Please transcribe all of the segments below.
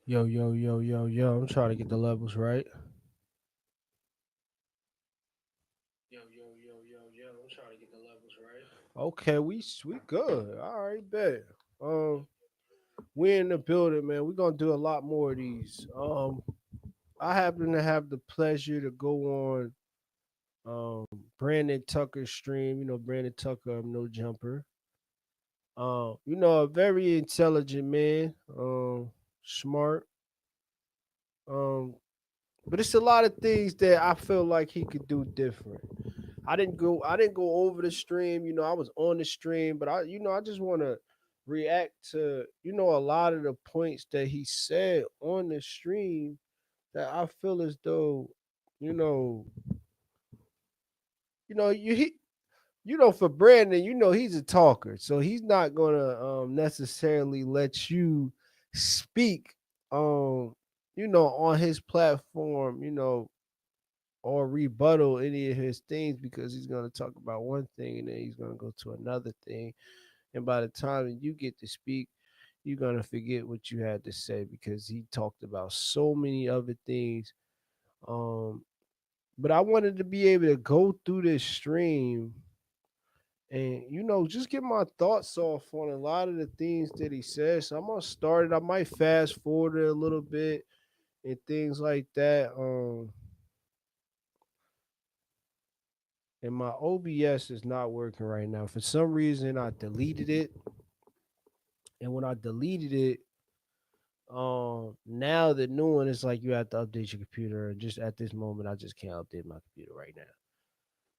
Yo, yo, yo, yo, yo. I'm trying to get the levels right. Yo, yo, yo, yo, yo. I'm trying to get the levels right. Okay, we good. All right, bet. Um, we in the building, man. We're gonna do a lot more of these. I happen to have the pleasure to go on Brandon Tucker's stream. You know, Brandon Tucker, No Jumper. A very intelligent man. Smart. Um, but it's a lot of things that I feel like he could do different. I didn't go over the stream. I was on the stream, but I just want to react to, a lot of the points that he said on the stream that I feel as though, you know, you know, you he, for Brandon, he's a talker. So he's not going to necessarily let you speak on his platform, or rebuttal any of his things, because he's going to talk about one thing and then he's going to go to another thing. And by the time that you get to speak, you're going to forget what you had to say because he talked about so many other things. Um, but I wanted to be able to go through this stream and, just get my thoughts off on a lot of the things that he says. So I'm going to start it. I might fast forward it a little bit and things like that. And my OBS is not working right now. For some reason, I deleted it, and when I deleted it, now the new one is like you have to update your computer. And just at this moment, I just can't update my computer right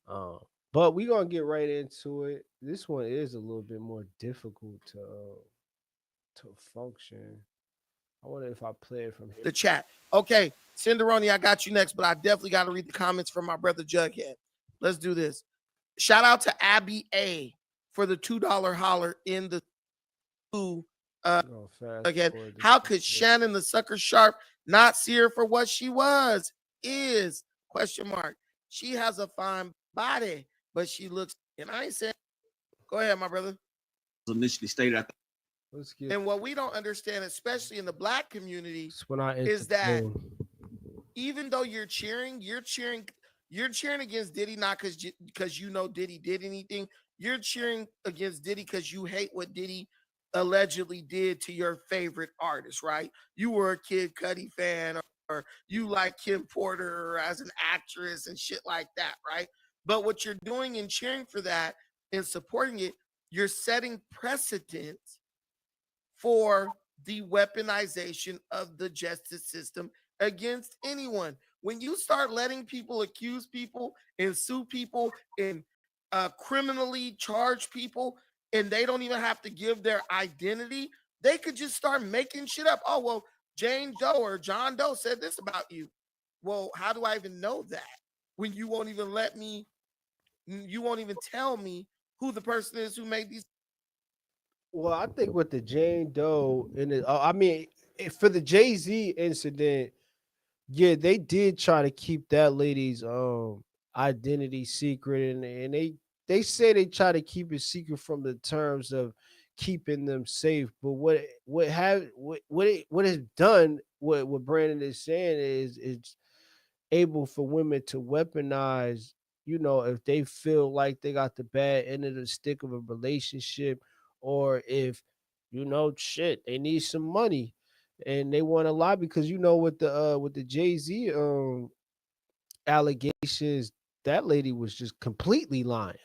now. But we gonna get right into it. This one is a little bit more difficult to function. I wonder if I play it from here. The chat. Okay, Cinderoni, I got you next, but I definitely got to read the comments from my brother Jughead. Let's do this. Shout out to Abby A for the $2 holler in the two. Again, how could Shannon the sucker sharp not see her for what she was? Is question mark. She has a fine body, but she looks. And I ain't saying. Go ahead, my brother. Initially stated. And what we don't understand, especially in the black community, when I is that even though you're cheering against Diddy not because you know Diddy did anything. You're cheering against Diddy because you hate what Diddy allegedly did to your favorite artist, right? You were a Kid Cudi fan, or you like Kim Porter as an actress and shit like that, right? But what you're doing in cheering for that and supporting it, you're setting precedent for the weaponization of the justice system against anyone. When you start letting people accuse people and sue people and criminally charge people, and they don't even have to give their identity, they could just start making shit up. Oh, well, Jane Doe or John Doe said this about you. Well, how do I even know that when you won't even you won't even tell me who the person is who made these? Well, I think with the Jane Doe and I mean, for the Jay-Z incident, yeah, they did try to keep that lady's identity secret, and they say they try to keep it secret from the terms of keeping them safe. But what has done, what Brandon is saying is it's able for women to weaponize, if they feel like they got the bad end of the stick of a relationship, or if, shit, they need some money and they want to lie, because with the Jay-Z allegations, that lady was just completely lying.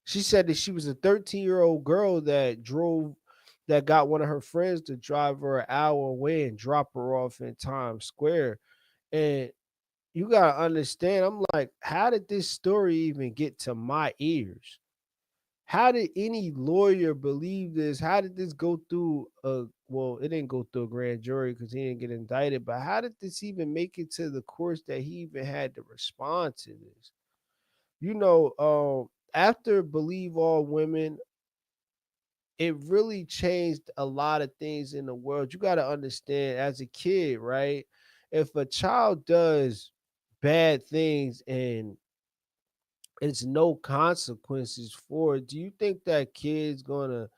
She said that she was a 13-year-old girl that got one of her friends to drive her an hour away and drop her off in Times Square. And you gotta understand, I'm like, how did this story even get to my ears? How did any lawyer believe this? How did this go through it didn't go through a grand jury because he didn't get indicted, but how did this even make it to the courts that he even had to respond to this? After Believe All Women, it really changed a lot of things in the world. You gotta understand, as a kid, right? If a child does bad things and it's no consequences for it, do you think that kid's gonna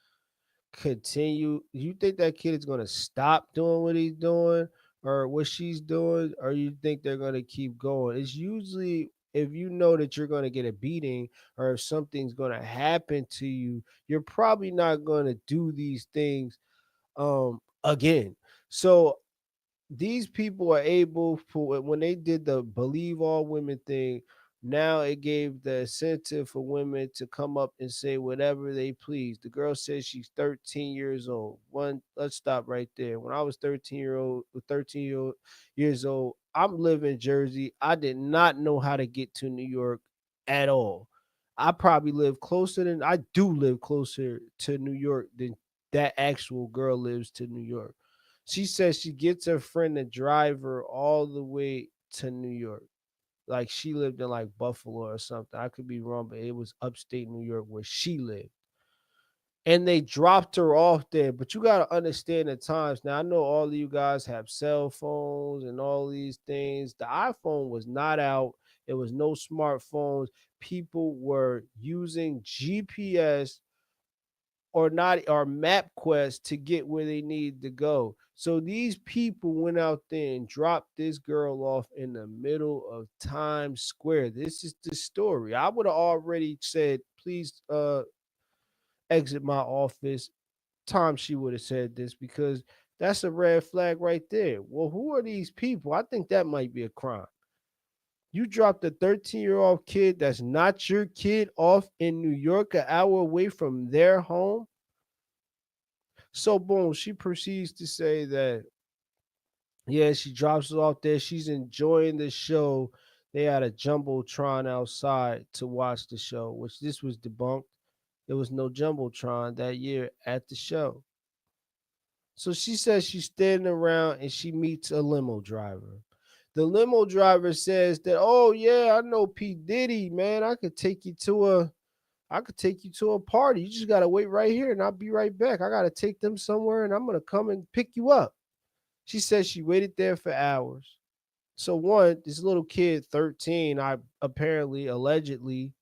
continue? You think that kid is going to stop doing what he's doing or what she's doing, or you think they're going to keep going? It's usually if you know that you're going to get a beating or if something's going to happen to you, you're probably not going to do these things again. So these people are able for when they did the believe all women thing. Now it gave the incentive for women to come up and say whatever they please. The girl says she's 13 years old. One, let's stop right there. When I was 13 years old, I'm living in Jersey. I did not know how to get to New York at all. I probably live closer than I do live closer to New York than that actual girl lives to New York. She says she gets her friend to drive her all the way to New York. Like she lived in like Buffalo or something. I could be wrong, but it was upstate New York where she lived. And they dropped her off there. But you got to understand the times. Now, I know all of you guys have cell phones and all these things. The iPhone was not out, it was no smartphones. People were using GPS or not or MapQuest to get where they need to go. So these people went out there and dropped this girl off in the middle of Times Square. This is the story. I would have already said, please exit my office. Time she would have said this because that's a red flag right there. Well, who are these people? I think that might be a crime. You dropped a 13-year-old kid that's not your kid off in New York, an hour away from their home. So boom, she proceeds to say that yeah, she drops it off there. She's enjoying the show. They had a jumbotron outside to watch the show, which this was debunked. There was no jumbotron that year at the show. So she says she's standing around and she meets a limo driver. The limo driver says that, oh yeah, I know P. Diddy, man. I could take you to a party. You just gotta wait right here and I'll be right back. I gotta take them somewhere and I'm gonna come and pick you up. She says she waited there for hours. So one, this little kid, 13, I apparently allegedly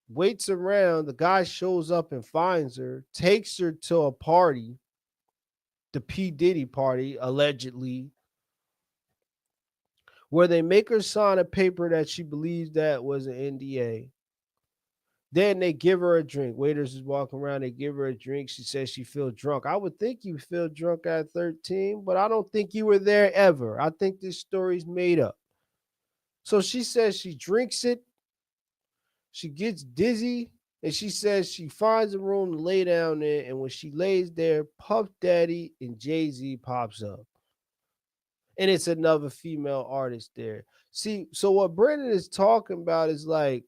waits around. The guy shows up and finds her, takes her to a party, the P. Diddy party, allegedly, where they make her sign a paper that she believes that was an NDA. Then they give her a drink. Waiters is walking around. They give her a drink. She says she feels drunk. I would think you feel drunk at 13, but I don't think you were there ever. I think this story's made up. So she says she drinks it. She gets dizzy. And she says she finds a room to lay down in. And when she lays there, Puff Daddy and Jay-Z pops up. And it's another female artist there. See, so what Brendan is talking about is like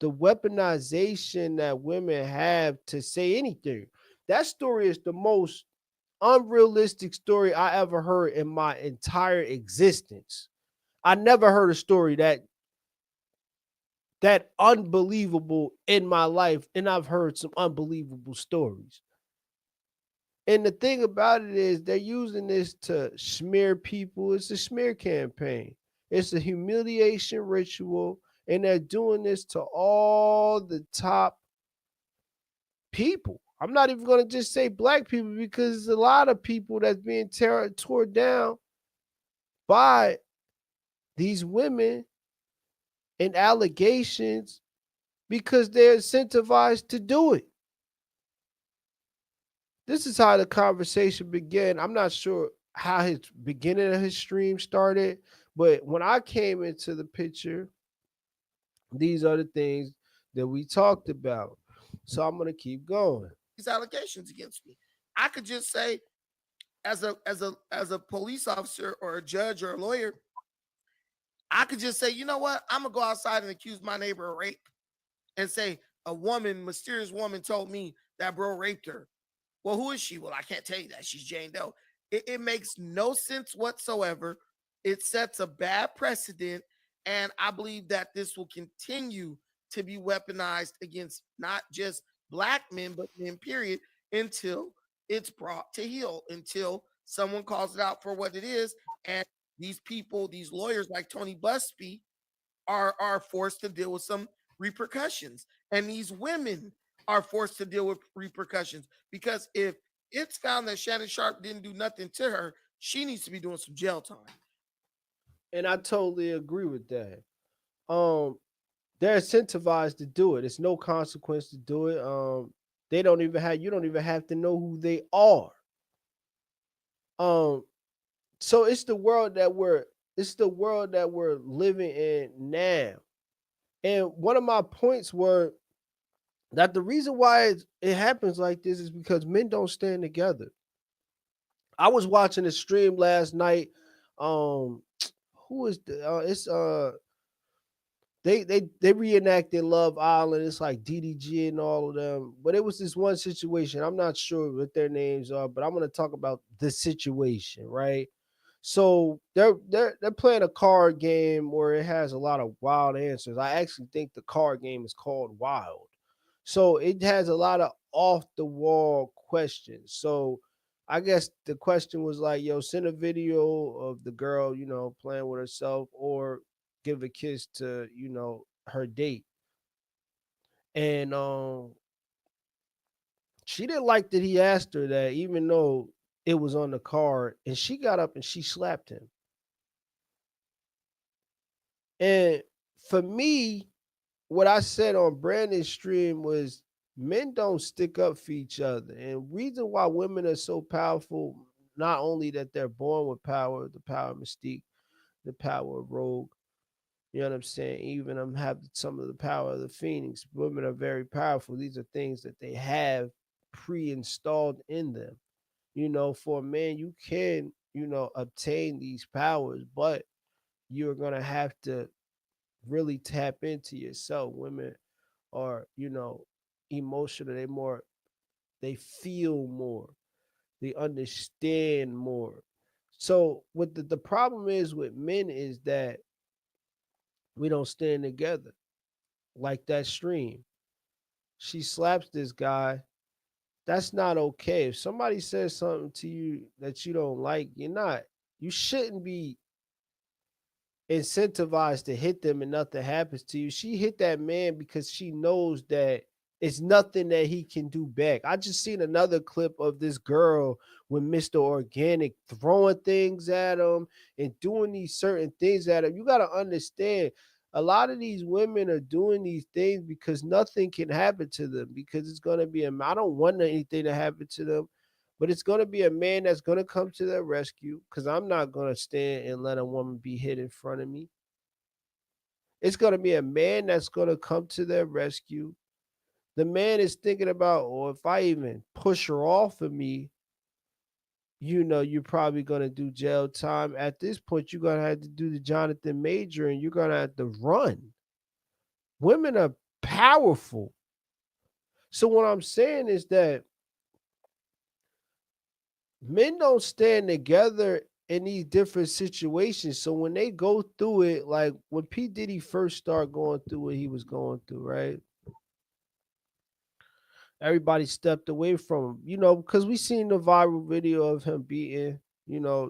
the weaponization that women have to say anything. That story is the most unrealistic story I ever heard in my entire existence. I never heard a story that unbelievable in my life, and I've heard some unbelievable stories. And the thing about it is they're using this to smear people. It's a smear campaign. It's a humiliation ritual, and they're doing this to all the top people. I'm not even going to just say black people because there's a lot of people that's being torn down by these women and allegations because they're incentivized to do it. This is how the conversation began. I'm not sure how his beginning of his stream started, but when I came into the picture, these are the things that we talked about. So I'm gonna keep going. These allegations against me. I could just say, as a police officer or a judge or a lawyer, I could just say, you know what? I'm gonna go outside and accuse my neighbor of rape and say a woman, mysterious woman, told me that bro raped her. Well, who is she? Well, I can't tell you that. She's Jane Doe. It makes no sense whatsoever. It sets a bad precedent. And I believe that this will continue to be weaponized against not just black men, but men, period, until it's brought to heel, until someone calls it out for what it is. And these people, these lawyers like Tony Busby, are forced to deal with some repercussions. And these women are forced to deal with repercussions. Because if it's found that Shannon Sharpe didn't do nothing to her, she needs to be doing some jail time. And I totally agree with that. Um, they're incentivized to do it. It's no consequence to do it. They don't even have you don't even have to know who they are. Um, so it's the world that we're living in now. And one of my points were that the reason why it happens like this is because men don't stand together. I was watching a stream last night. Um, who is it's they reenacted Love Island. It's like DDG and all of them. But it was this one situation. I'm not sure what their names are, but I'm gonna talk about the situation, right? So they're playing a card game where it has a lot of wild answers. I actually think the card game is called Wild. So it has a lot of off the wall questions. So I guess the question was like, yo, send a video of the girl, playing with herself or give a kiss to, her date. And she didn't like that he asked her that, even though it was on the card, and she got up and she slapped him. And for me, what I said on Brandon's stream was men don't stick up for each other. And reason why women are so powerful, not only that they're born with power, the power of Mystique, the power of Rogue, you know what I'm saying? Even them have some of the power of the Phoenix. Women are very powerful. These are things that they have pre-installed in them. For a man, you can, obtain these powers, but you're gonna have to really tap into yourself. Women are, emotional. They feel more. They understand more. So what the problem is with men is that we don't stand together. Like that stream. She slaps this guy. That's not okay. If somebody says something to you that you don't like, you shouldn't be incentivized to hit them and nothing happens to you. She hit that man because she knows that it's nothing that he can do back. I just seen another clip of this girl with Mr. Organic throwing things at him and doing these certain things at him. You got to understand, a lot of these women are doing these things because nothing can happen to them, because it's going to be I don't want anything to happen to them, but it's going to be a man that's going to come to their rescue, because I'm not going to stand and let a woman be hit in front of me. It's going to be a man that's going to come to their rescue. The man is thinking about, or if I even push her off of me, you're probably going to do jail time. At this point, you're going to have to do the Jonathan Major and you're going to have to run. Women are powerful. So what I'm saying is that men don't stand together in these different situations. So when they go through it, like when P. Diddy first started going through what he was going through, right? Everybody stepped away from him, because we seen the viral video of him beating,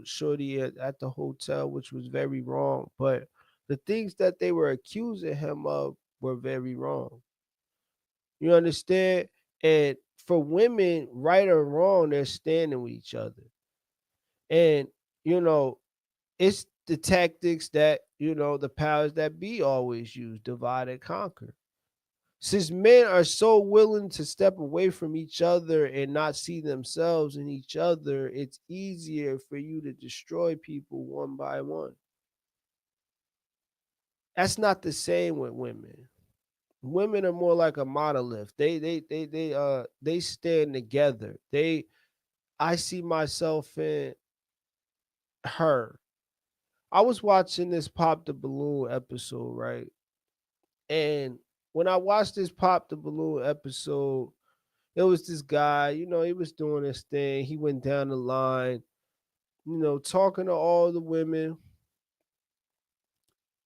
Shorty at the hotel, which was very wrong. But the things that they were accusing him of were very wrong. You understand? And for women, right or wrong, they're standing with each other. And, it's the tactics that, the powers that be always use: divide and conquer. Since men are so willing to step away from each other and not see themselves in each other, it's easier for you to destroy people one by one. That's not the same with women. Women are more like a monolith. They stand together. I see myself in her. I was watching this Pop the Balloon episode, right? And when I watched this Pop the Balloon episode, it was this guy, he was doing this thing. He went down the line, talking to all the women.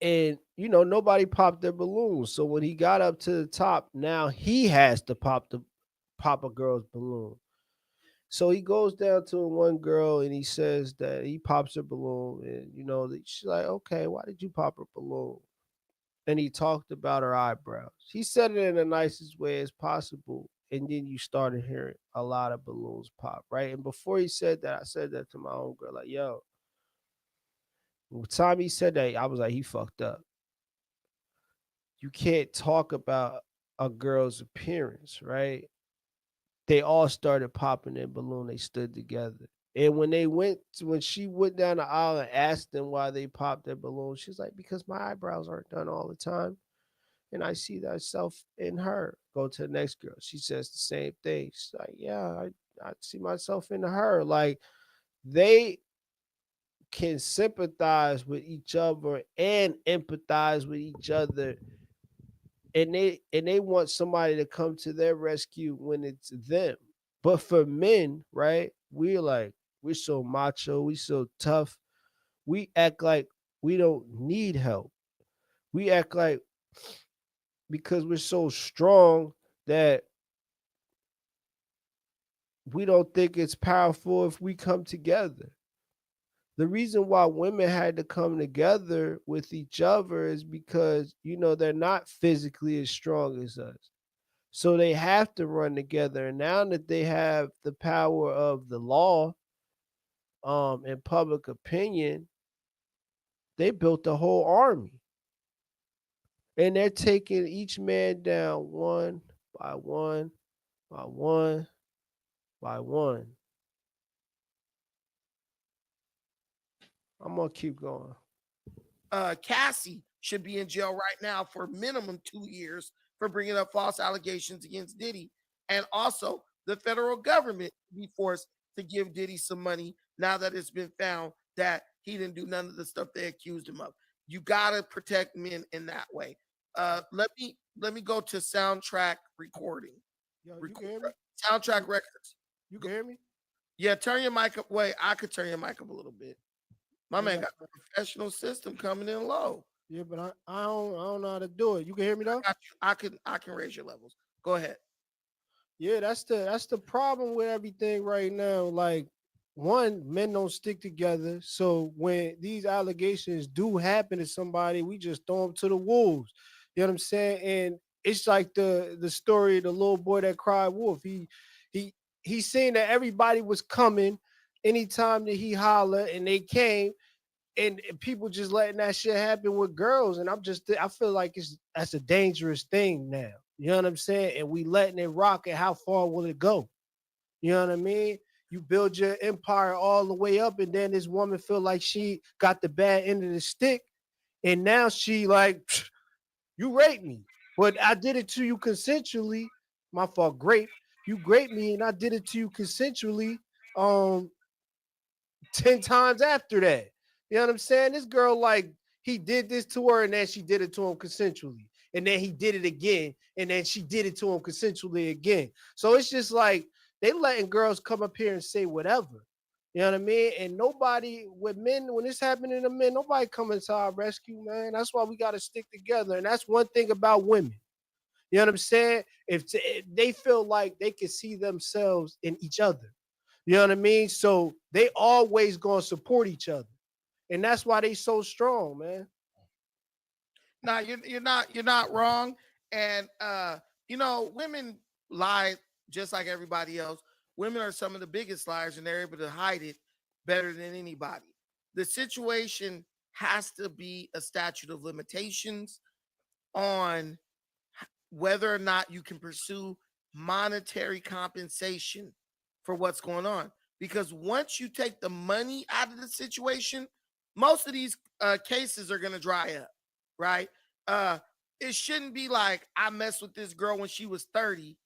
And, nobody popped their balloons. So when he got up to the top, now he has to pop a girl's balloon. So he goes down to one girl and he says that he pops her balloon. And, she's like, okay, why did you pop her balloon? And he talked about her eyebrows. He said it in the nicest way as possible. and then you started hearing a lot of balloons pop, right? And before he said that, I said that to my own girl, like, yo, the time he said that, I was like, he fucked up. You can't talk about a girl's appearance, right? They all started popping their balloon. They stood together. And when she went down the aisle and asked them why they popped their balloon, she's like, because my eyebrows aren't done all the time. And I see that self in her. Go to the next girl. She says the same thing. She's like, yeah, I see myself in her. Like they can sympathize with each other and empathize with each other. And they want somebody to come to their rescue when it's them. But for men, right, we're so macho, we so tough. We act like we don't need help. We act like because we're so strong that we don't think it's powerful if we come together. The reason why women had to come together with each other is because, they're not physically as strong as us. So they have to run together. And now that they have the power of the law, and public opinion, they built a whole army. And they're taking each man down one by one by one by one. I'm gonna keep going. Cassie should be in jail right now for minimum 2 years for bringing up false allegations against Diddy. And also, the federal government be forced to give Diddy some money now that it's been found that he didn't do none of the stuff they accused him of. You gotta protect men in that way. Let me go to soundtrack recording. Yo, you can hear me? Soundtrack records. You can hear me? Yeah, turn your mic up. Wait, I could turn your mic up a little bit. My man got a professional system coming in low. Yeah, but I don't know how to do it. You can hear me though? I can raise your levels. Go ahead. Yeah, that's the problem with everything right now. Like, one, men don't stick together. So when these allegations do happen to somebody, we just throw them to the wolves. You know what I'm saying? And it's like the story of the little boy that cried wolf. He he seen that everybody was coming anytime that he hollered, and they came, and people just letting that shit happen with girls. And I feel like that's a dangerous thing now. You know what I'm saying? And we letting it rock, and how far will it go? You know what I mean? You build your empire all the way up, and then this woman feel like she got the bad end of the stick, and now she like, you raped me, but I did it to you consensually. My fault, grape. You raped me, and I did it to you consensually. Um, 10 times after that. You know what I'm saying? This girl, like, he did this to her, and then she did it to him consensually. And then he did it again, and then she did it to him consensually again. So it's just like they letting girls come up here and say whatever. You know what I mean? And nobody, with men, when it's happening to men, nobody coming to our rescue, man. That's why we got to stick together. And that's one thing about women. You know what I'm saying? If they feel like they can see themselves in each other. You know what I mean? So they always gonna support each other, and that's why they so strong, man. Now you're not wrong. And women lie just like everybody else. Women are some of the biggest liars, and they're able to hide it better than anybody. The situation has to be a statute of limitations on whether or not you can pursue monetary compensation for what's going on. Because once you take the money out of the situation, most of these cases are going to dry up, right? Uh, it shouldn't be like I messed with this girl when she was 30.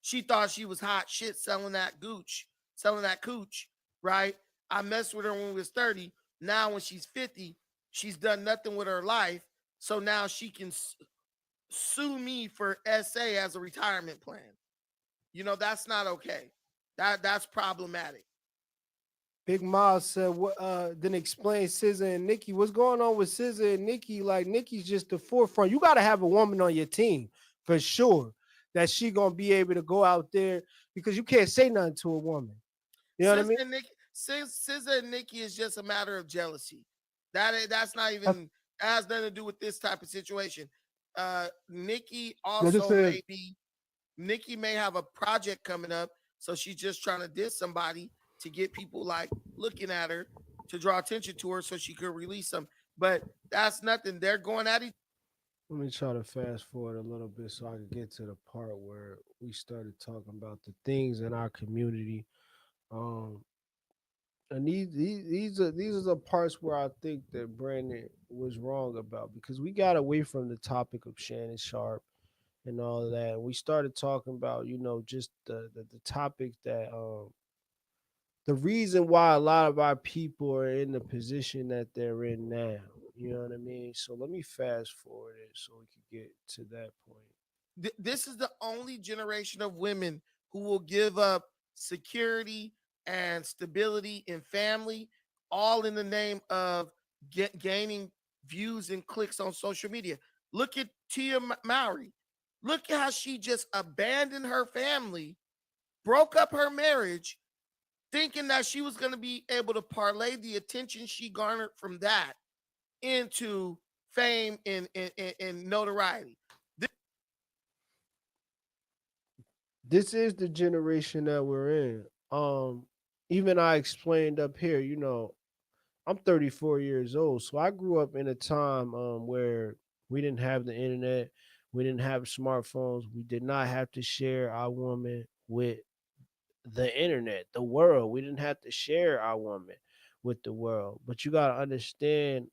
She thought she was hot shit selling that gooch, selling that cooch, right? I messed with her when we was 30. Now when she's 50, she's done nothing with her life. So now she can sue me for SA as a retirement plan. That's not okay. That's problematic. Big Miles said, "What? Then explain SZA and Nicki. What's going on with SZA and Nicki? Like Nicki's just the forefront. You got to have a woman on your team for sure that she gonna be able to go out there because you can't say nothing to a woman. You know what I mean? SZA and Nicki is just a matter of jealousy. That's not even that has nothing to do with this type of situation. Nicki also maybe Nikki may have a project coming up, so she's just trying to diss somebody to get people like looking at her to draw attention to her so she could release them. But that's nothing. They're going at each. Let me try to fast forward a little bit so I can get to the part where we started talking about the things in our community. Um, and these are the parts where I think that Brandon was wrong about, because we got away from the topic of Shannon Sharp and all of that. We started talking about, just the topic that the reason why a lot of our people are in the position that they're in now. You know what I mean? So let me fast forward it so we can get to that point. This is the only generation of women who will give up security and stability in family, all in the name of gaining views and clicks on social media. Look at Tia Mowry. Look at how she just abandoned her family, broke up her marriage, thinking that she was going to be able to parlay the attention she garnered from that into fame and notoriety. This is the generation that we're in. Even I explained up here, I'm 34 years old, so I grew up in a time where we didn't have the internet, we didn't have smartphones, we did not have to share our woman with the internet, the world. We didn't have to share our woman with the world. But you got to understand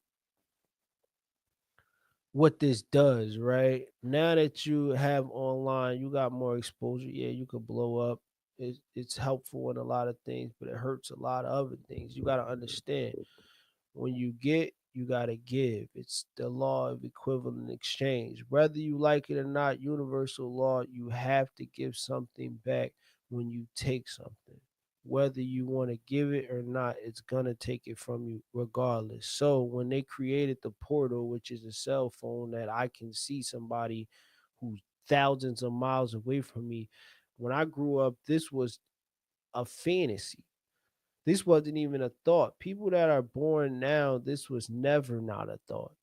what this does, right? Now that you have online, you got more exposure. Yeah, you could blow up. It's helpful in a lot of things, but it hurts a lot of other things. You got to understand, when you get, you got to give. It's the law of equivalent exchange. Whether you like it or not, universal law, you have to give something back when you take something. Whether you want to give it or not, it's going to take it from you regardless. So when they created the portal, which is a cell phone that I can see somebody who's thousands of miles away from me, when I grew up, this was a fantasy. This wasn't even a thought. People that are born now, this was never not a thought.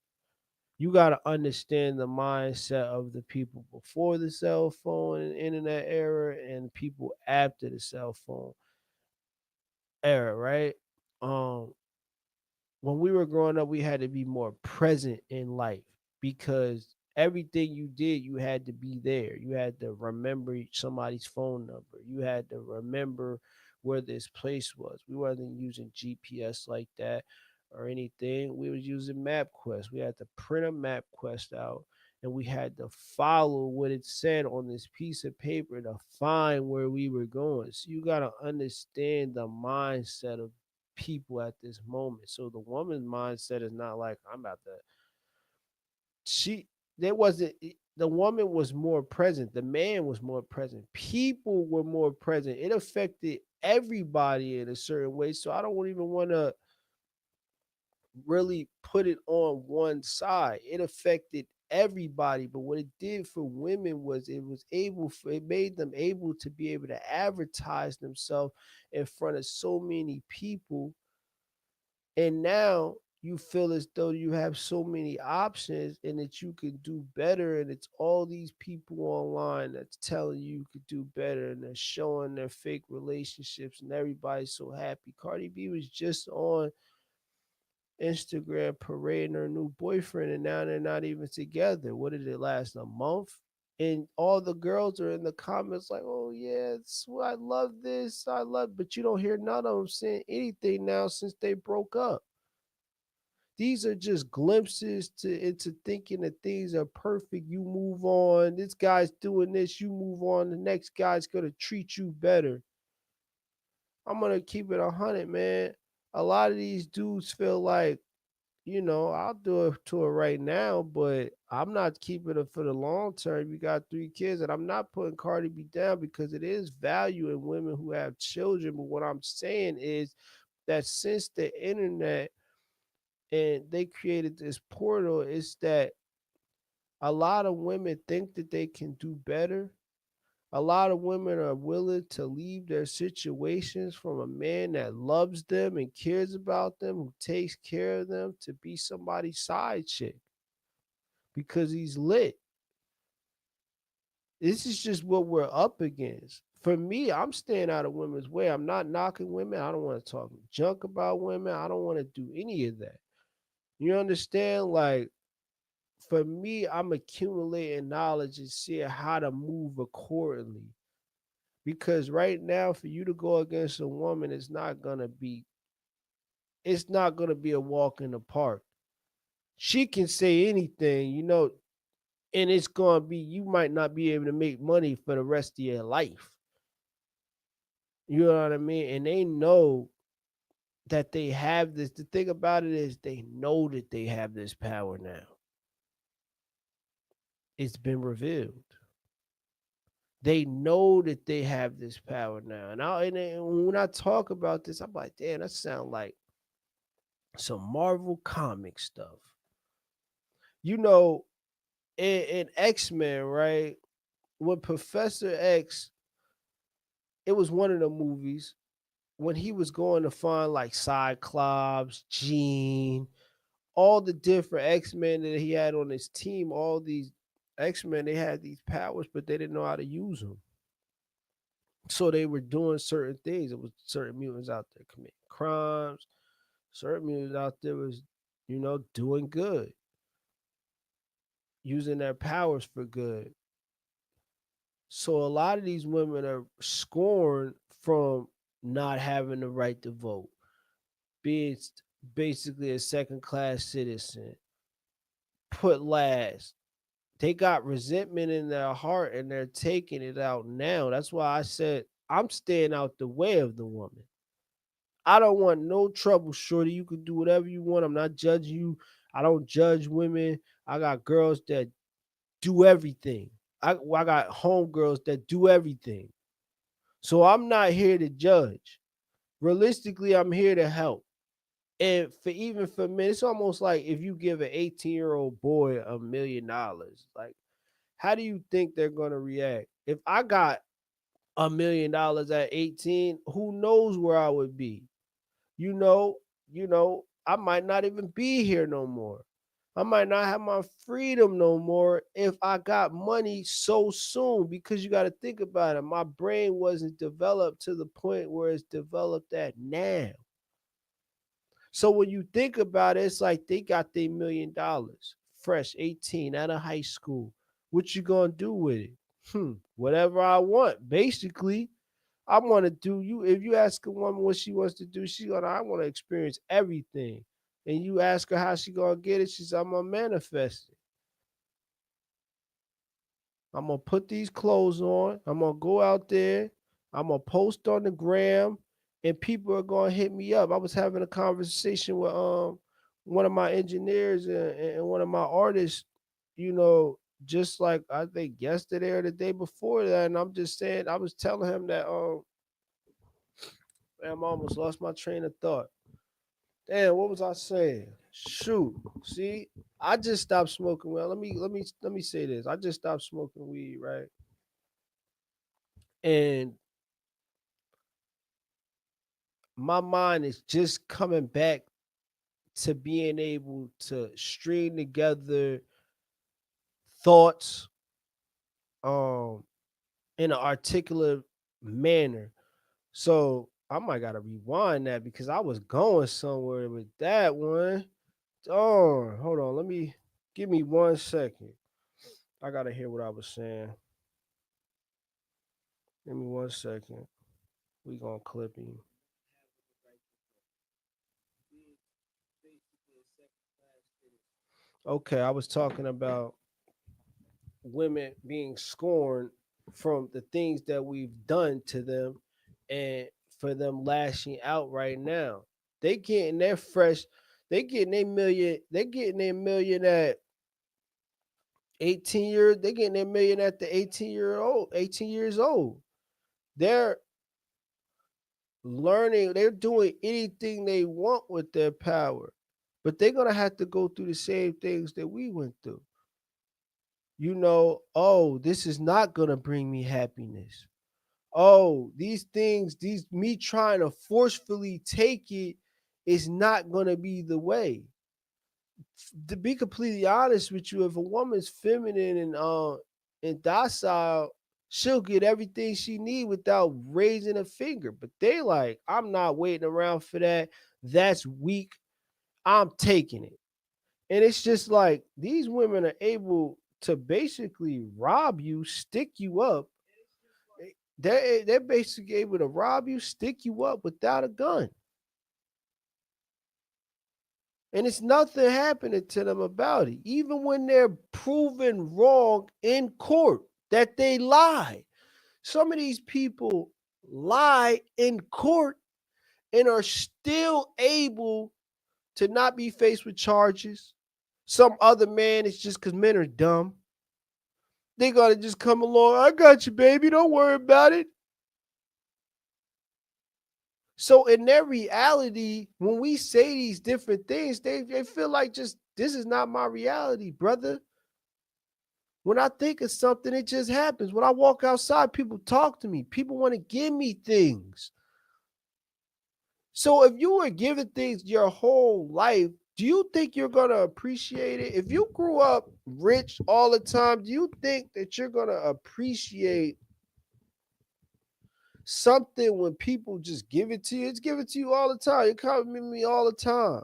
You got to understand the mindset of the people before the cell phone and internet era and people after the cell phone era, right? Um, when we were growing up, we had to be more present in life, because everything you did, you had to be there. You had to remember somebody's phone number. You had to remember where this place was. We wasn't using GPS like that or anything. We was using MapQuest. We had to print a MapQuest out, and we had to follow what it said on this piece of paper to find where we were going. So you got to understand the mindset of people at this moment. So the woman's mindset is not like, I'm about to, she there wasn't, the woman was more present, the man was more present, people were more present. It affected everybody in a certain way. So I don't even want to really put it on one side. It affected everybody, but what it did for women was it made them able to be able to advertise themselves in front of so many people. And now you feel as though you have so many options and that you can do better. And it's all these people online that's telling you could do better, and they're showing their fake relationships, and everybody's so happy. Cardi B was just on Instagram parading her new boyfriend, and now they're not even together. What did it last, a month? And all the girls are in the comments like, "Oh yeah, I love this, I love," but you don't hear none of them saying anything now since they broke up. These are just glimpses into thinking that things are perfect. You move on. This guy's doing this. You move on. The next guy's gonna treat you better. I'm gonna keep it 100, man. A lot of these dudes feel like, I'll do it to it right now, but I'm not keeping it for the long term. You got 3 kids, and I'm not putting Cardi B down because it is value in women who have children. But what I'm saying is that since the internet and they created this portal, is that a lot of women think that they can do better. A lot of women are willing to leave their situations from a man that loves them and cares about them, who takes care of them, to be somebody's side chick because he's lit. This is just what we're up against. For me, I'm staying out of women's way. I'm not knocking women. I don't want to talk junk about women. I don't want to do any of that. You understand? Like, for me, I'm accumulating knowledge and seeing how to move accordingly. Because right now, for you to go against a woman, it's not gonna be a walk in the park. She can say anything, and it's gonna be you might not be able to make money for the rest of your life. You know what I mean? And they know that they have this. The thing about it is they know that they have this power now. It's been revealed. They know that they have this power now. And when I talk about this, I'm like, damn, that sounds like some Marvel comic stuff. You know, in X-Men, right? When Professor X, it was one of the movies when he was going to find like Cyclops, Jean, all the different X-Men that he had on his team, all these X-Men, they had these powers, but they didn't know how to use them. So they were doing certain things. It was certain mutants out there committing crimes. Certain mutants out there was, doing good, using their powers for good. So a lot of these women are scorned from not having the right to vote, being basically a second class citizen, put last. They got resentment in their heart and they're taking it out now. That's why I said I'm staying out the way of the woman. I don't want no trouble, shorty. You can do whatever you want. I'm not judging you. I don't judge women. I got girls that do everything. I got homegirls that do everything. So I'm not here to judge. Realistically, I'm here to help. And even for men, it's almost like if you give an 18-year-old boy $1 million, like how do you think they're gonna react? If I got $1 million at 18, who knows where I would be? You know, I might not even be here no more. I might not have my freedom no more if I got money so soon because you got to think about it. My brain wasn't developed to the point where it's developed at now. So when you think about it, it's like they got their $1 million, fresh 18 out of high school. What you gonna do with it? Whatever I want. Basically, I want to do you. If you ask a woman what she wants to do, I want to experience everything. And you ask her how she gonna get it, she says, I'm gonna manifest it. I'm gonna put these clothes on. I'm gonna go out there. I'm gonna post on the gram, and people are gonna hit me up. I was having a conversation with one of my engineers and one of my artists, just like I think yesterday or the day before that, and I'm just saying, I was telling him that man, I almost lost my train of thought. Damn, what was I saying? Shoot. See, I just stopped smoking. Well, let me say this. I just stopped smoking weed, right? And my mind is just coming back to being able to string together thoughts um in an articulate manner. So I might gotta rewind that because I was going somewhere with that one. Oh, hold on. Give me 1 second. I gotta hear what I was saying. Give me 1 second. We gonna clip him. Okay, I was talking about women being scorned from the things that we've done to them and for them lashing out right now. They getting their fresh, they getting their million at 18 years, they getting their million at the 18 years old. They're learning, they're doing anything they want with their power. But they're gonna have to go through the same things that we went through. Oh, this is not gonna bring me happiness. Oh, these things, these me trying to forcefully take it is not gonna be the way. To be completely honest with you, if a woman's feminine and and docile, she'll get everything she need without raising a finger. But they like, I'm not waiting around for that. That's weak. I'm taking it. And it's just like these women are able to basically rob you, stick you up. They're basically able to rob you, stick you up without a gun. And it's nothing happening to them about it. Even when they're proven wrong in court that they lied. Some of these people lie in court and are still able to not be faced with charges. Some other man, it's just because men are dumb. They gotta just come along. I got you, baby. Don't worry about it. So in their reality, when we say these different things, they feel like just this is not my reality, brother. When I think of something, it just happens. When I walk outside, people talk to me. People want to give me things. So if you were given things your whole life, do you think you're going to appreciate it? If you grew up rich all the time, do you think that you're going to appreciate something when people just give it to you? It's given to you all the time. You compliment me all the time.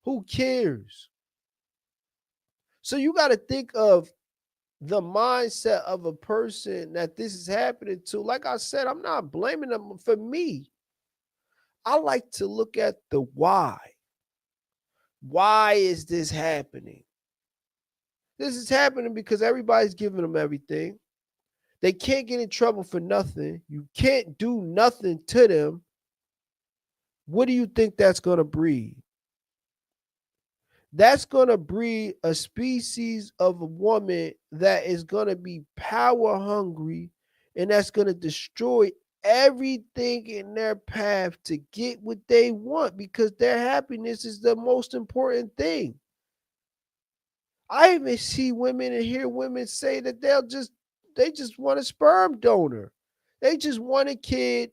Who cares? So you got to think of the mindset of a person that this is happening to. Like I said, I'm not blaming them. For me, I like to look at the why. Why is this happening? This is happening because everybody's giving them everything. They can't get in trouble for nothing. You can't do nothing to them. What do you think that's going to breed? That's going to breed a species of a woman that is going to be power hungry, and that's going to destroy everything in their path to get what they want, because their happiness is the most important thing. I even see women and hear women say that they just want a sperm donor. They just want a kid.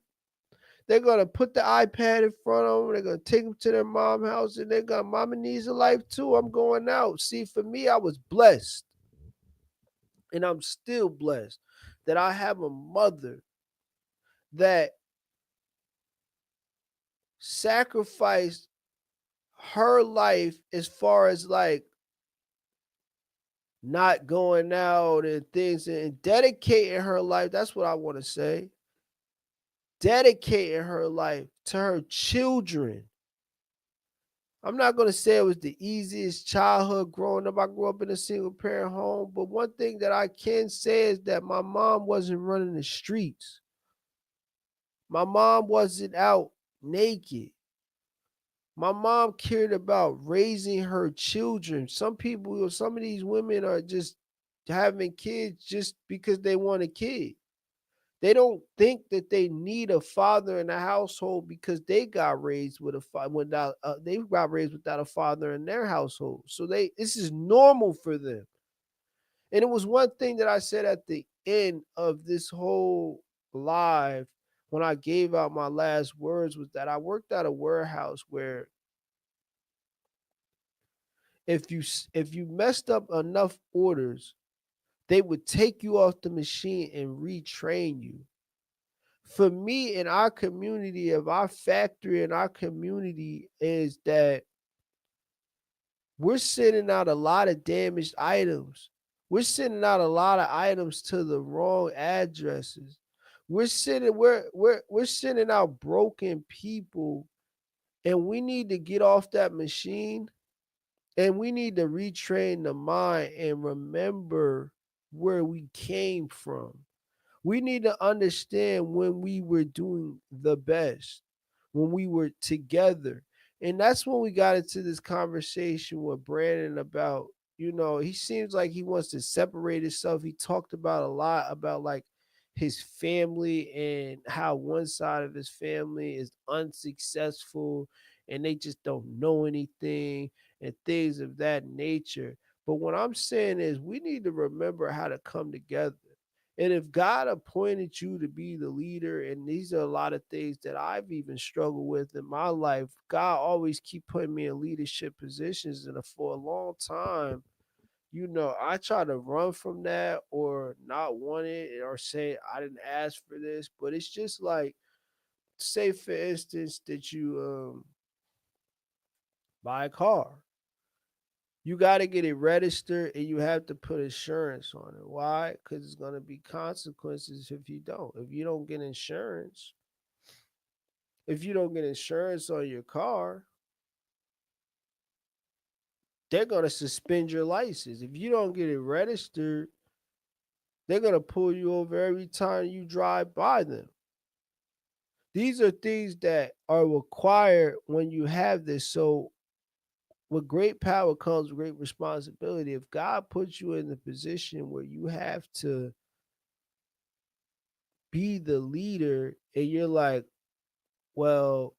They're gonna put the iPad in front of them. They're gonna take them to their mom's house, and they're gonna, mama needs a life too. I'm going out. See, for me, I was blessed, and I'm still blessed that I have a mother that sacrificed her life as far as like not going out and things, and dedicating her life. That's what I want to say. Dedicating her life to her children. I'm not going to say it was the easiest childhood growing up. I grew up in a single parent home. But one thing that I can say is that my mom wasn't running the streets. My mom wasn't out naked. My mom cared about raising her children. Some of these women are just having kids just because they want a kid. They don't think that they need a father in the household because they got raised with a without they got raised without a father in their household. So this is normal for them. And it was one thing that I said at the end of this whole live when I gave out my last words was that I worked at a warehouse where if you messed up enough orders, they would take you off the machine and retrain you. For me, in our community, of our factory, in our community, is that we're sending out a lot of damaged items. We're sending out a lot of items to the wrong addresses. We're sending out broken people, and we need to get off that machine, and we need to retrain the mind and remember where we came from. We need to understand when we were doing the best, when we were together. And that's when we got into this conversation with Brandon about, he seems like he wants to separate himself. He talked about a lot about like his family and how one side of his family is unsuccessful and they just don't know anything and things of that nature. But what I'm saying is we need to remember how to come together. And if God appointed you to be the leader, and these are a lot of things that I've even struggled with in my life, God always keep putting me in leadership positions. And for a long time, I try to run from that or not want it or say I didn't ask for this, but it's just like, say for instance that you buy a car. You got to get it registered and you have to put insurance on it. Why? Because it's going to be consequences if you don't. If you don't get insurance on your car, they're going to suspend your license. If you don't get it registered, they're going to pull you over every time you drive by them. These are things that are required when you have this. So, with great power comes great responsibility. If God puts you in the position where you have to be the leader and you're like, well,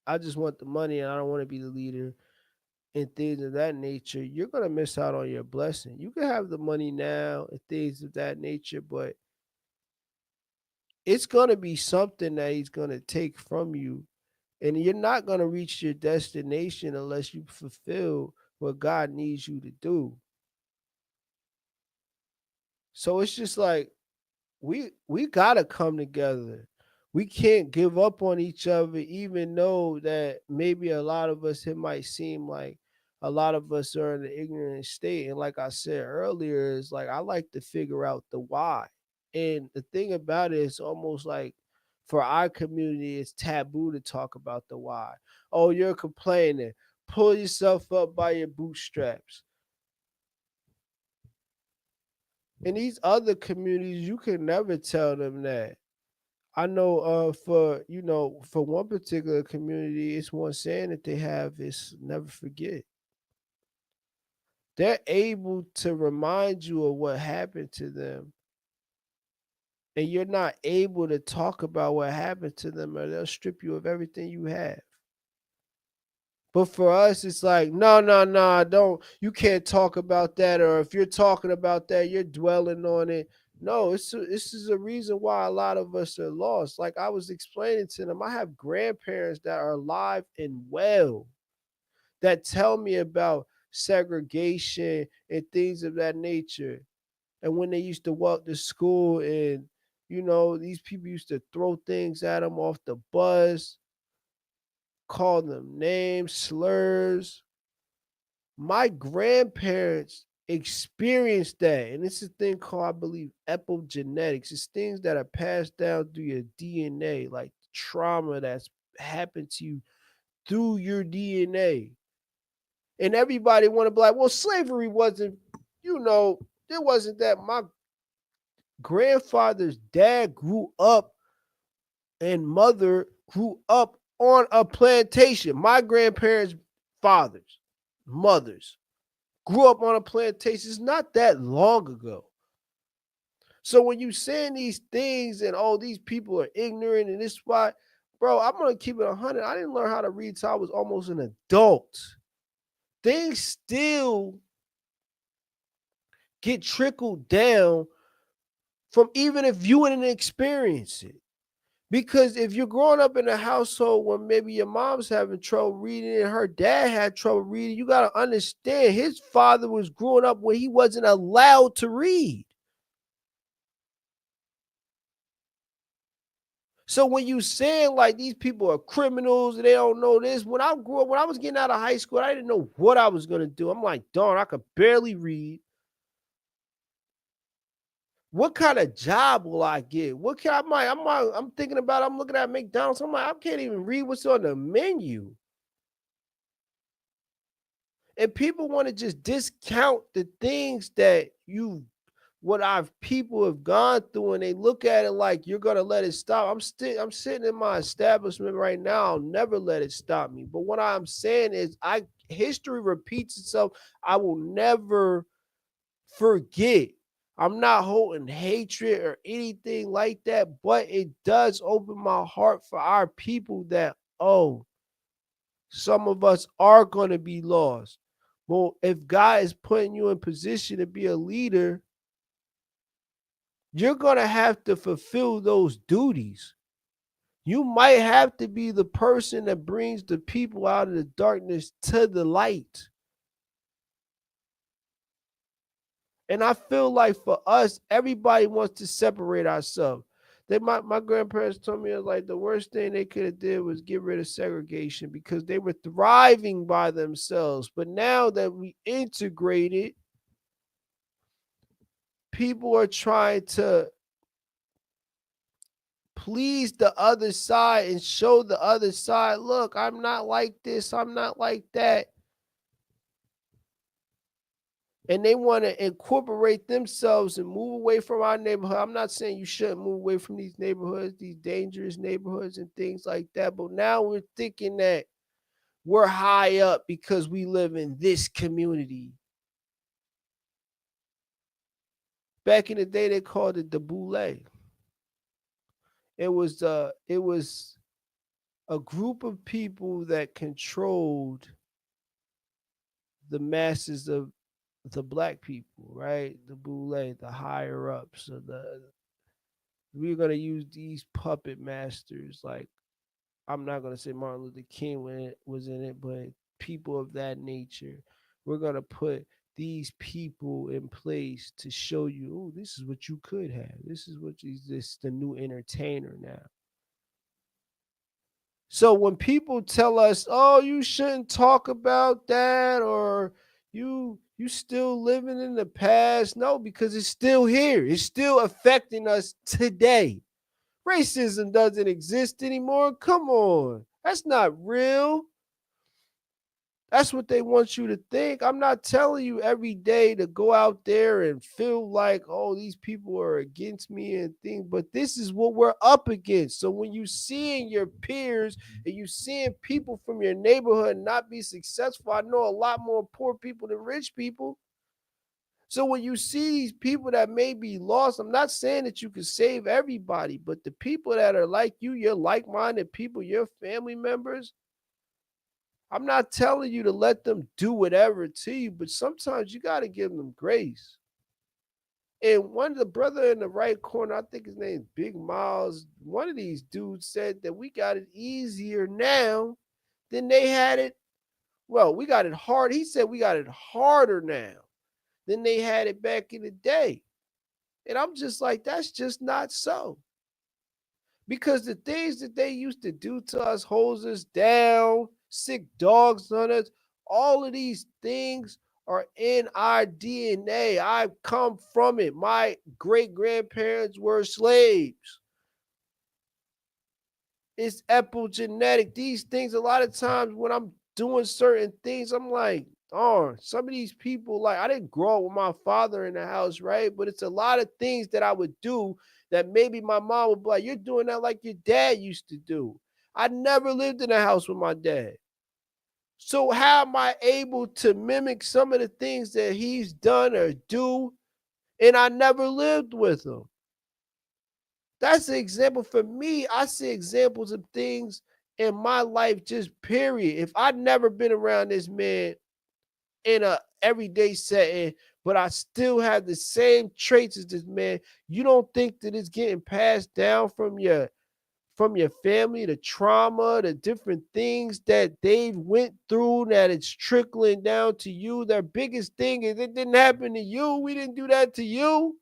I just want the money and I don't want to be the leader and things of that nature, you're going to miss out on your blessing. You can have the money now and things of that nature, but it's going to be something that he's going to take from you. And you're not going to reach your destination unless you fulfill what God needs you to do. So it's just like we gotta come together. We can't give up on each other, even though that maybe a lot of us, it might seem like a lot of us are in an ignorant state. And like I said earlier, is like I like to figure out the why. And the thing about it is almost like for our community, it's taboo to talk about the why. Oh, you're complaining. Pull yourself up by your bootstraps. In these other communities, you can never tell them that. I know for one particular community, it's one saying that they have is never forget. They're able to remind you of what happened to them, and you're not able to talk about what happened to them, or they'll strip you of everything you have. But for us, it's like, no, no, no, don't. You can't talk about that. Or if you're talking about that, you're dwelling on it. No, this is a reason why a lot of us are lost. Like I was explaining to them, I have grandparents that are alive and well that tell me about segregation and things of that nature. And when they used to walk to school and, these people used to throw things at them off the bus, call them names, slurs. My grandparents experienced that. And it's a thing called, I believe, epigenetics. It's things that are passed down through your DNA, like trauma that's happened to you through your DNA. And everybody want to be like, well, slavery wasn't, there wasn't that. My grandfather's dad grew up and mother grew up on a plantation. My grandparents' fathers, mothers grew up on a plantation. It's not that long ago. So when you saying these things and these people are ignorant and this why, bro, I'm gonna keep it 100. I didn't learn how to read till I was almost an adult. Things still get trickled down from even if you didn't experience it. Because if you're growing up in a household where maybe your mom's having trouble reading and her dad had trouble reading, you got to understand his father was growing up when he wasn't allowed to read. So when you saying like these people are criminals and they don't know this, when I grew up, when I was getting out of high school, I didn't know what I was going to do. I'm like, darn, I could barely read. What kind of job will I get? What can I'm thinking about, I'm looking at McDonald's. I'm like, I can't even read what's on the menu. And people want to just discount the things that what our people have gone through, and they look at it like you're gonna let it stop. I'm sitting in my establishment right now. I'll never let it stop me. But what I'm saying is history repeats itself. I will never forget. I'm not holding hatred or anything like that, but it does open my heart for our people that, some of us are going to be lost. Well, if God is putting you in position to be a leader, you're going to have to fulfill those duties. You might have to be the person that brings the people out of the darkness to the light. And I feel like for us, everybody wants to separate ourselves. My grandparents told me like the worst thing they could have did was get rid of segregation because they were thriving by themselves. But now that we integrated, people are trying to please the other side and show the other side, look, I'm not like this, I'm not like that. And they want to incorporate themselves and move away from our neighborhood. I'm not saying you shouldn't move away from these neighborhoods, these dangerous neighborhoods and things like that. But now we're thinking that we're high up because we live in this community. Back in the day, they called it the boule. It was a group of people that controlled the masses of the black people, right? The boule, the higher ups, of the we're gonna use these puppet masters. Like I'm not gonna say Martin Luther King when it was in it, but people of that nature. We're gonna put these people in place to show you, oh, this is what you could have. This is what is this the new entertainer now. So when people tell us, "Oh, you shouldn't talk about that," or you still living in the past, no, because it's still here. It's still affecting us today. Racism doesn't exist anymore. Come on. That's not real. That's what they want you to think. I'm not telling you every day to go out there and feel like, oh, these people are against me and things, but this is what we're up against. So when you seeing your peers and you seeing people from your neighborhood not be successful, I know a lot more poor people than rich people. So when you see these people that may be lost, I'm not saying that you can save everybody, but the people that are like you, your like-minded people, your family members, I'm not telling you to let them do whatever to you, but sometimes you got to give them grace. And one of the brother in the right corner, I think his name is Big Miles, one of these dudes said that we got it easier now than they had it. Well, we got it hard. He said we got it harder now than they had it back in the day. And I'm just like, that's just not so. Because the things that they used to do to us, hose us down, sick dogs on us, all of these things are in our DNA. I've come from it. My great grandparents were slaves. It's epigenetic. These things, a lot of times when I'm doing certain things, I'm like, darn, some of these people, like, I didn't grow up with my father in the house, right? But it's a lot of things that I would do that maybe my mom would be like, you're doing that like your dad used to do. I never lived in a house with my dad. So how am I able to mimic some of the things that he's done or do? And I never lived with him. That's an example for me. I see examples of things in my life, just period. If I'd never been around this man in a everyday setting, but I still have the same traits as this man, you don't think that it's getting passed down from your family, the trauma, the different things that they've went through, that it's trickling down to you. Their biggest thing is it didn't happen to you. We didn't do that to you.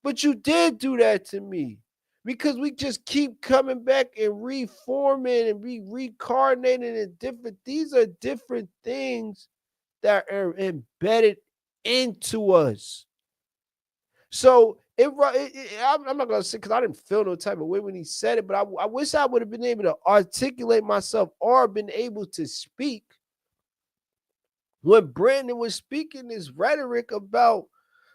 But you did do that to me because we just keep coming back and reforming and reincarnating and different. These are different things that are embedded into us. So I'm not gonna say because I didn't feel no type of way when he said it, but I wish I would have been able to articulate myself or been able to speak when Brandon was speaking this rhetoric about.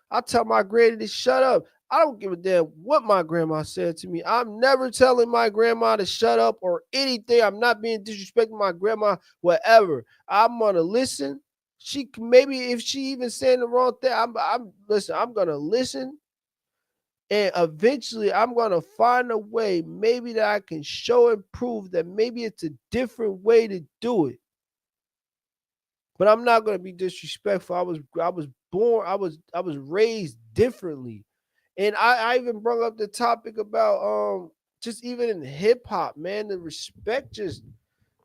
I tell my granny to shut up. I don't give a damn what my grandma said to me. I'm never telling my grandma to shut up or anything. I'm not being disrespecting my grandma, whatever. I'm gonna listen. She maybe if she even saying the wrong thing, I'm listen. I'm gonna listen, and eventually I'm gonna find a way. Maybe that I can show and prove that maybe it's a different way to do it. But I'm not gonna be disrespectful. I was born. I was raised differently. And I even brought up the topic about just even in hip hop, man, the respect just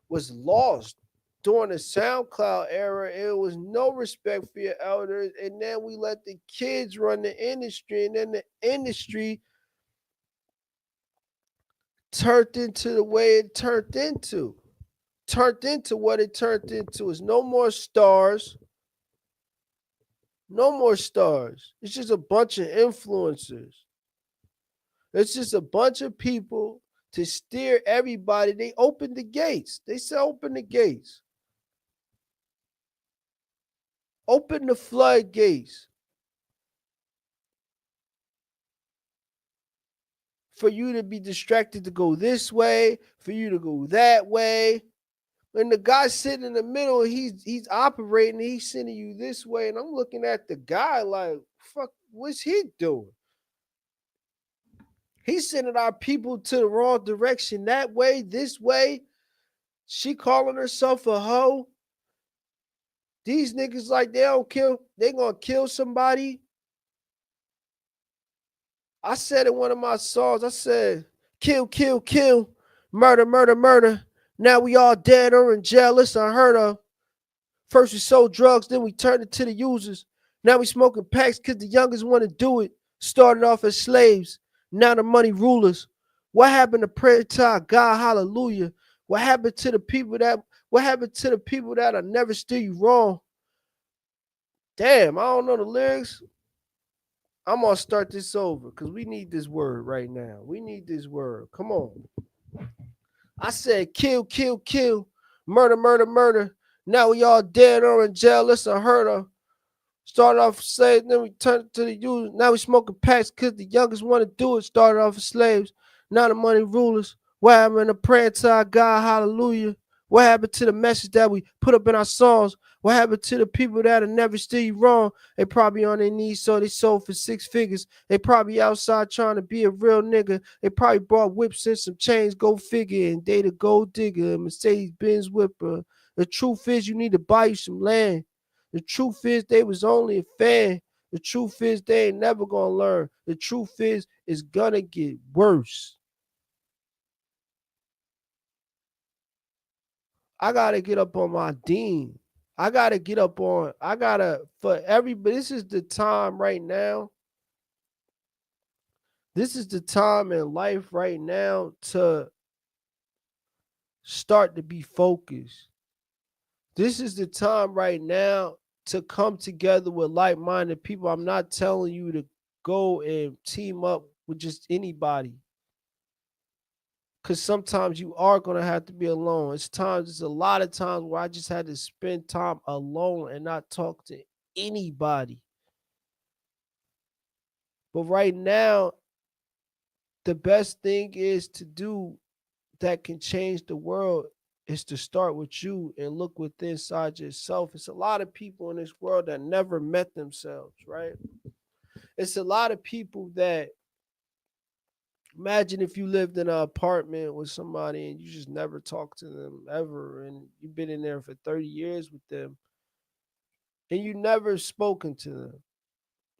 was lost. during the SoundCloud era, it was no respect for your elders, and then we let the kids run the industry, and then the industry turned into the way it turned into. Turned into what it turned into is no more stars. No more stars. It's just a bunch of influencers. It's just a bunch of people to steer everybody. They open the gates. They say open the gates. Open the floodgates for you to be distracted to go this way, for you to go that way. And the guy sitting in the middle, he's operating, he's sending you this way. And I'm looking at the guy like, fuck, what's he doing? He's sending our people to the wrong direction. That way, this way. She calling herself a hoe. These niggas like they gonna kill somebody. I said in one of my songs, I said, kill, kill, kill, murder, murder, murder. Now we all dead or in jail. It's unheard of. First we sold drugs, then we turned it to the users. Now we smoking packs because the youngest want to do it. Started off as slaves, now the money rulers. What happened to prayer to our God? Hallelujah. What happened to the people that never steer you wrong? Damn, I don't know the lyrics. I'm gonna start this over because we need this word right now. We need this word. Come on. I said kill, kill, kill, murder, murder, murder. Now we all dead or in jail. It's unheard of. Started off as slaves, then we turned it to the youth. Now we smoking packs because the youngest want to do it. Started off as slaves. Now the money rulers. What happened to praying to our God? Hallelujah. What happened to the message that we put up in our songs? What happened to the people that never steer you wrong? They probably on their knees, so they sold for 6 figures. They probably outside trying to be a real nigga. They probably bought whips and some chains, go figure, and they the gold digger, Mercedes Benz whipper. The truth is, you need to buy you some land. The truth is, they was only a fan. The truth is, they ain't never gonna learn. The truth is, it's gonna get worse. I gotta get up on my dean. For everybody, this is the time right now. This is the time in life right now to start to be focused. This is the time right now to come together with like-minded people. I'm not telling you to go and team up with just anybody. Because sometimes you are going to have to be alone. It's a lot of times where I just had to spend time alone and not talk to anybody. But right now, the best thing is to do that can change the world is to start with you and look within inside yourself. It's a lot of people in this world that never met themselves, right? It's a lot of people that imagine if you lived in an apartment with somebody and you just never talked to them ever, and you've been in there for 30 years with them and you never spoken to them.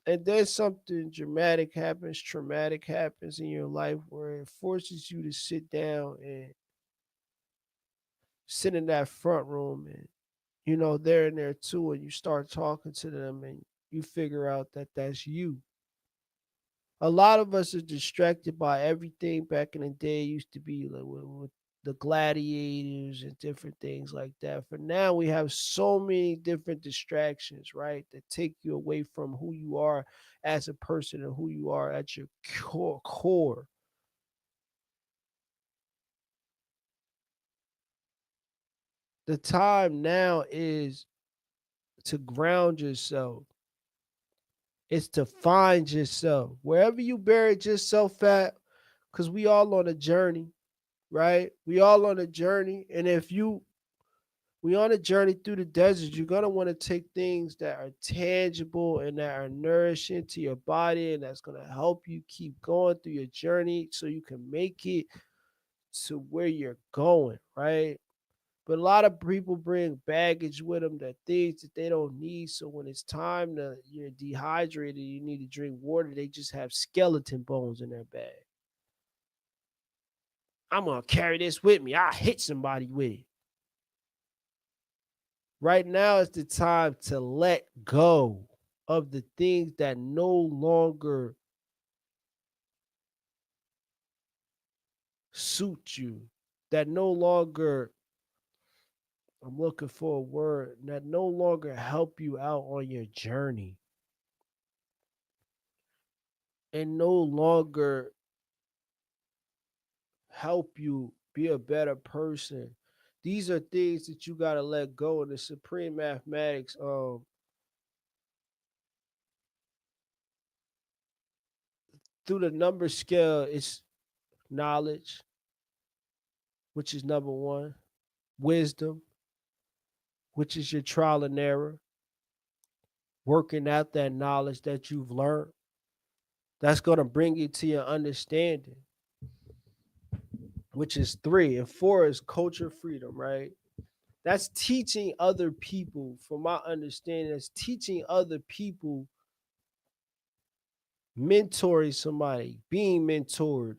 And then something dramatic happens, traumatic happens in your life where it forces you to sit down and sit in that front room and they're in there too, and you start talking to them and you figure out that that's you. A lot of us are distracted by everything back in the day. It used to be like with the gladiators and different things like that. For now, we have so many different distractions, right, that take you away from who you are as a person and who you are at your core. The time now is to ground yourself. It's to find yourself wherever you buried yourself at, because we all on a journey, right? We all on a journey, and if we on a journey through the desert, you're gonna want to take things that are tangible and that are nourishing to your body, and that's gonna help you keep going through your journey so you can make it to where you're going, right? But a lot of people bring baggage with them, that things that they don't need. So when it's time to you're dehydrated, you need to drink water, they just have skeleton bones in their bag. I'm gonna carry this with me. I'll hit somebody with it. Right now is the time to let go of the things that no longer suit you, that no longer, I'm looking for a word, that no longer help you out on your journey and no longer help you be a better person. These are things that you got to let go. In the supreme mathematics, through the number scale, it's knowledge, which is number one, wisdom, which is your trial and error, working out that knowledge that you've learned. That's going to bring you to your understanding, which is three. And four is culture freedom, right? That's teaching other people, from my understanding, that's teaching other people, mentoring somebody, being mentored,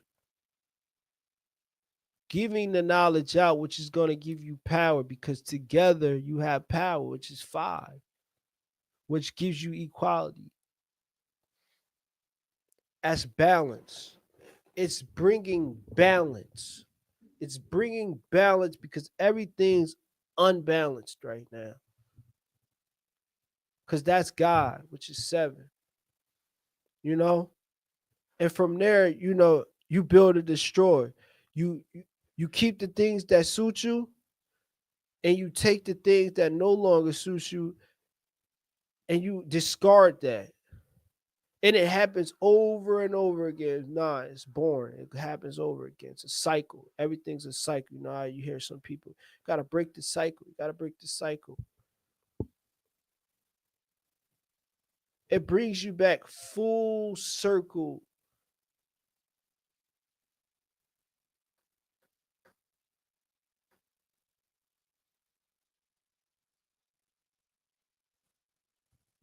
giving the knowledge out, which is going to give you power because together you have power, which is five, which gives you equality. As balance, it's bringing balance. It's bringing balance because everything's unbalanced right now. Because that's God, which is seven, you know? And from there, you build and destroy. You keep the things that suit you and you take the things that no longer suit you and you discard that. And it happens over and over again. Nah, it's boring. It happens over again. It's a cycle. Everything's a cycle. You know how you hear some people, gotta break the cycle. You gotta break the cycle. It brings you back full circle.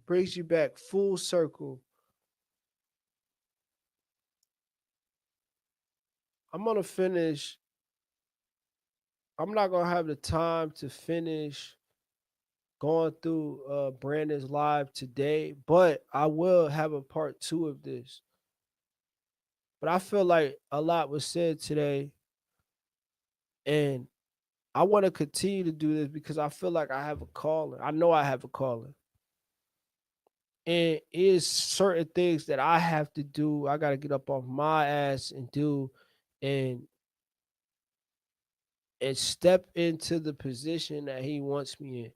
Brings you back full circle. I'm gonna finish. I'm not gonna have the time to finish going through Brandon's live today, but I will have a part two of this. But I feel like a lot was said today, and I want to continue to do this because I feel like I have a calling. I know I have a calling. And it is certain things that I have to do. I got to get up off my ass and do and step into the position that he wants me in.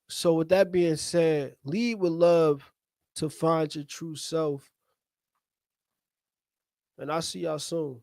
So with that being said, lead with love to find your true self. And I'll see y'all soon.